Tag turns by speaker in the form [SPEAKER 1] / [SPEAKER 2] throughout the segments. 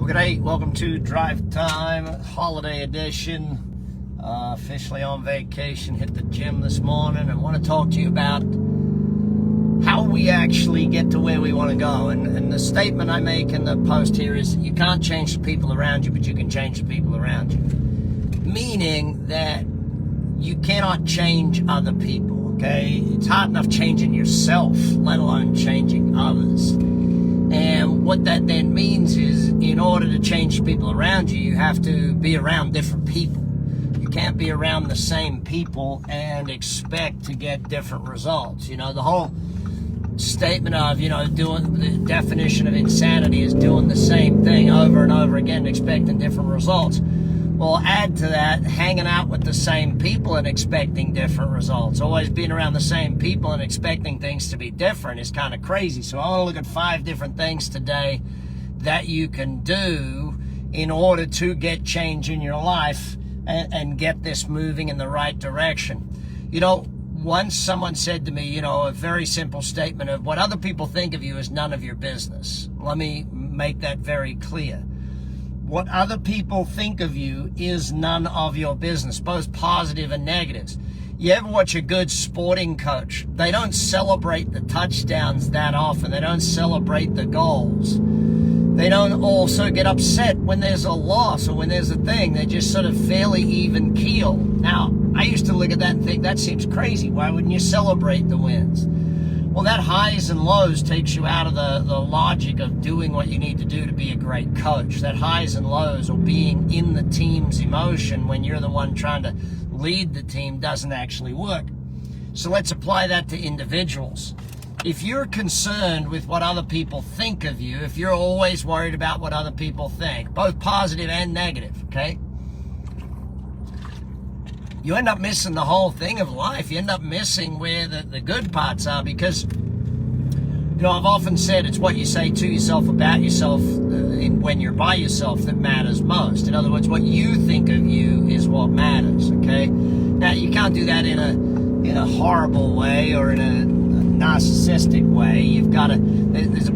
[SPEAKER 1] Well, g'day, welcome to Drive Time, holiday edition. Officially on vacation, hit the gym this morning and want to talk to you about how we actually get to where we want to go. And the statement I make in the post here is you can't change the people around you, but you can change the people around you. Meaning that you cannot change other people, okay? It's hard enough changing yourself, let alone changing others. And what that then means is in order to change the people around you, you have to be around different people. You can't be around the same people and expect to get different results. You know, the whole statement of, doing the definition of insanity is doing the same thing over and over again, expecting different results. Well, add to that, hanging out with the same people and expecting different results. Always being around the same people and expecting things to be different is kind of crazy. So I want to look at 5 different things today that you can do in order to get change in your life and get this moving in the right direction. Once someone said to me, a very simple statement of what other people think of you is none of your business. Let me make that very clear. What other people think of you is none of your business, both positive and negatives. You ever watch a good sporting coach? They don't celebrate the touchdowns that often. They don't celebrate the goals. They don't also get upset when there's a loss or when there's a thing. They're just sort of fairly even keel. Now, I used to look at that and think, that seems crazy. Why wouldn't you celebrate the wins? Well, that highs and lows takes you out of the logic of doing what you need to do to be a great coach. That highs and lows or being in the team's emotion when you're the one trying to lead the team doesn't actually work. So let's apply that to individuals. If you're concerned with what other people think of you, if you're always worried about what other people think, both positive and negative, okay? You end up missing the whole thing of life. You end up missing where the good parts are because, I've often said it's what you say to yourself about yourself when you're by yourself that matters most. In other words, what you think of you is what matters, okay? Now, you can't do that in a horrible way or in a narcissistic way. You've got to, there's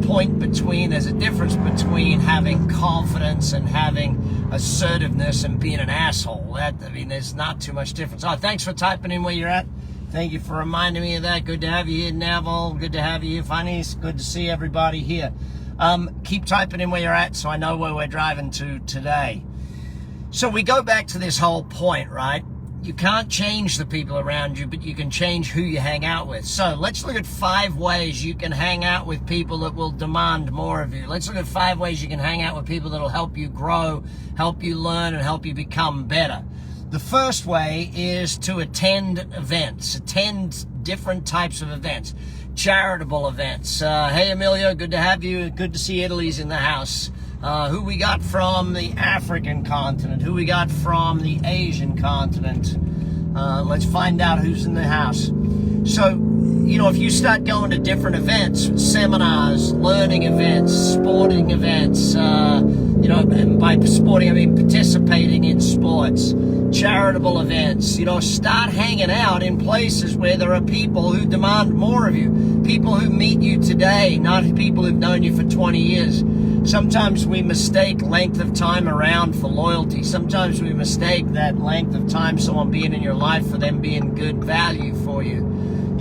[SPEAKER 1] a difference between having confidence and having assertiveness and being an asshole. There's not too much difference. Oh, thanks for typing in where you're at. Thank you for reminding me of that. Good to have you here, Neville. Good to have you here, Funny. It's good to see everybody here. Keep typing in where you're at so I know where we're driving to today. So we go back to this whole point, right? You can't change the people around you, but you can change who you hang out with. So let's look at 5 ways you can hang out with people that will demand more of you. Let's look at 5 ways you can hang out with people that will help you grow, help you learn, and help you become better. The first way is to attend events, attend different types of events, charitable events. Hey, Emilio, good to have you. Good to see Italy's in the house. Who we got from the African continent, who we got from the Asian continent. Let's find out who's in the house. So, if you start going to different events, seminars, learning events, sporting events, and by sporting I mean participating in sports, charitable events, start hanging out in places where there are people who demand more of you, people who meet you today, not people who've known you for 20 years. Sometimes we mistake length of time around for loyalty. Sometimes we mistake that length of time someone being in your life for them being good value for you.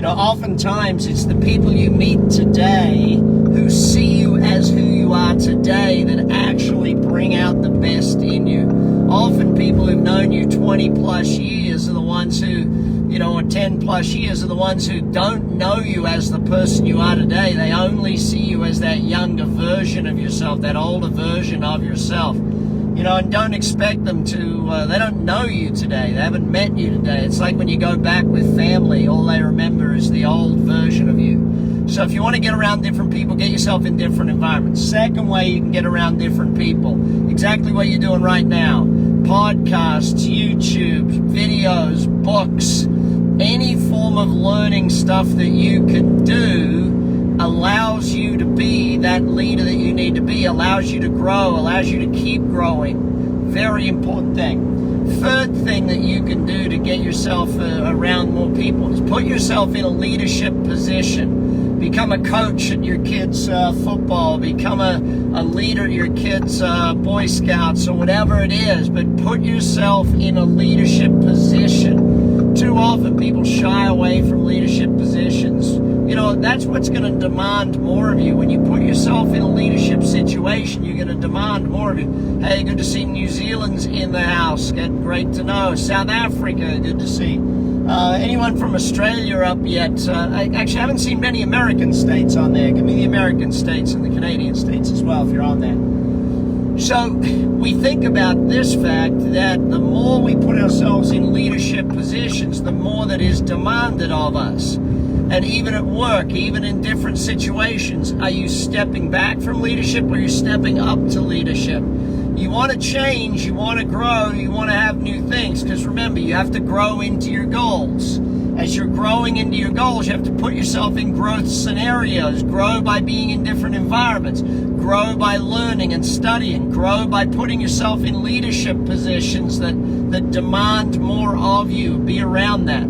[SPEAKER 1] Oftentimes it's the people you meet today who see you as who you are today that actually bring out the best in you. Often people who've known you 20 plus years are the ones who, or 10 plus years are the ones who don't know you as the person you are today. They only see you as that younger version of yourself, that older version of yourself. And don't expect them to, they don't know you today. They haven't met you today. It's like when you go back with family, all they remember is the old version of you. So if you want to get around different people, get yourself in different environments. Second way you can get around different people, exactly what you're doing right now. Podcasts, YouTube, videos, books, any form of learning stuff that you can do allows you to be that leader that you need to be, allows you to grow, allows you to keep growing. Very important thing. Third thing that you can do to get yourself around more people is put yourself in a leadership position. become a coach at your kids' football, become a leader at your kids' Boy Scouts or whatever it is, but put yourself in a leadership position. Too often people shy away from leadership positions. You know, that's what's going to demand more of you. When you put yourself in a leadership situation, you're going to demand more of you. Hey, good to see New Zealand's in the house. Great to know. South Africa, good to see. Anyone from Australia up yet? I actually haven't seen many American states on there. Give me the American states and the Canadian states as well if you're on there. So we think about this fact that the more we put ourselves in leadership positions, the more that is demanded of us. And even at work, even in different situations, are you stepping back from leadership or are you stepping up to leadership? You want to change, you want to grow, you want to have new things, because remember, you have to grow into your goals. As you're growing into your goals, you have to put yourself in growth scenarios. Grow by being in different environments. Grow by learning and studying. Grow by putting yourself in leadership positions that demand more of you. Be around that.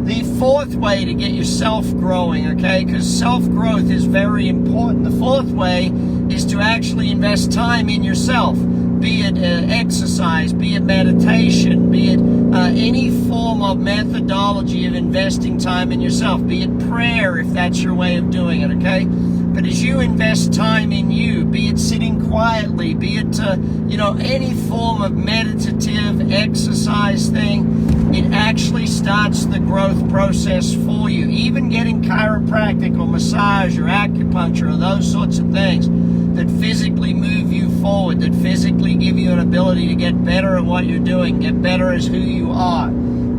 [SPEAKER 1] The fourth way to get yourself growing, okay, because self-growth is very important. The fourth way is to actually invest time in yourself, be it exercise, be it meditation, be it any form of methodology of investing time in yourself, be it prayer if that's your way of doing it, okay? But as you invest time in you, be it sitting quietly, be it, any form of meditative exercise thing, it actually starts the growth process for you. Even getting chiropractic or massage or acupuncture or those sorts of things that physically move you forward, that physically give you an ability to get better at what you're doing, get better as who you are.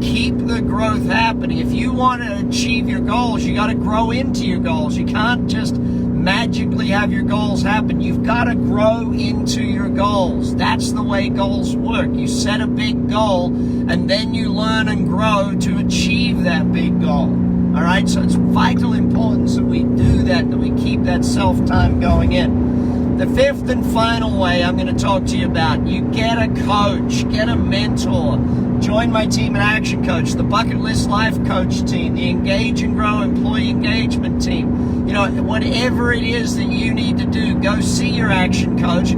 [SPEAKER 1] Keep the growth happening. If you want to achieve your goals, you got to grow into your goals. You can't just magically have your goals happen. You've got to grow into your goals. That's the way goals work. You set a big goal and then you learn and grow to achieve that big goal. All right, so it's vital importance that we do that we keep that self-time going in. The fifth and final way I'm going to talk to you about, you get a coach, get a mentor. Join my team at Action Coach, the Bucket List Life Coach team, the Engage and Grow Employee Engagement team. You know, whatever it is that you need to do, go see your Action Coach,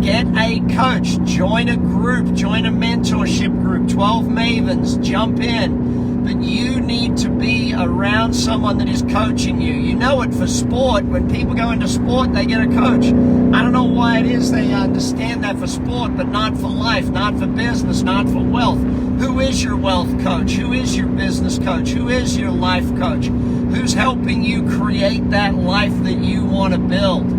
[SPEAKER 1] get a coach, join a group, join a mentorship group, 12 Mavens, jump in. But you need to be around someone that is coaching you. You know it for sport. When people go into sport, they get a coach. I don't know why it is they understand that for sport, but not for life, not for business, not for wealth. Who is your wealth coach? Who is your business coach? Who is your life coach? Who's helping you create that life that you want to build?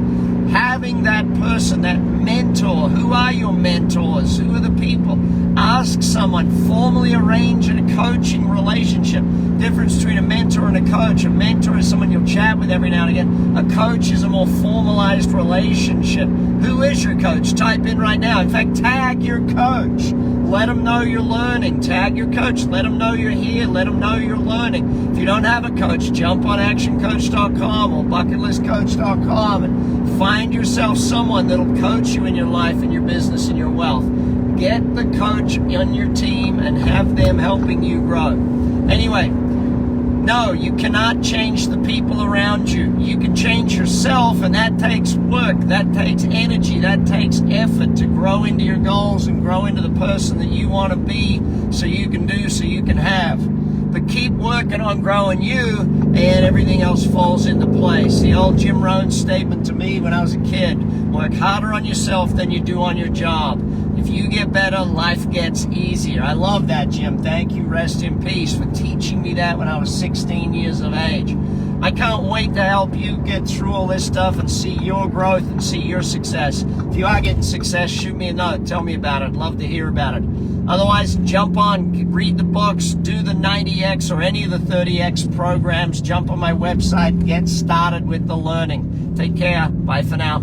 [SPEAKER 1] Having that person, that mentor. Who are your mentors? Who are the people? Ask someone. Formally arrange a coaching relationship. Difference between a mentor and a coach. A mentor is someone you'll chat with every now and again. A coach is a more formalized relationship. Who is your coach? Type in right now. In fact, tag your coach. Let them know you're learning. Tag your coach. Let them know you're here. Let them know you're learning. If you don't have a coach, jump on actioncoach.com or bucketlistcoach.com and find yourself someone that'll coach you in your life, in your business, in your wealth. Get the coach on your team and have them helping you grow. Anyway, no, you cannot change the people around you. You can change yourself, and that takes work, that takes energy, that takes effort to grow into your goals and grow into the person that you want to be so you can do, so you can have. But keep working on growing you, and everything else falls into place. The old Jim Rohn statement to me when I was a kid, work harder on yourself than you do on your job. If you get better, life gets easier. I love that, Jim. Thank you, rest in peace, for teaching me that when I was 16 years of age. I can't wait to help you get through all this stuff and see your growth and see your success. If you are getting success, shoot me a note. Tell me about it. I'd love to hear about it. Otherwise, jump on, read the books, do the 90X or any of the 30X programs. Jump on my website, get started with the learning. Take care. Bye for now.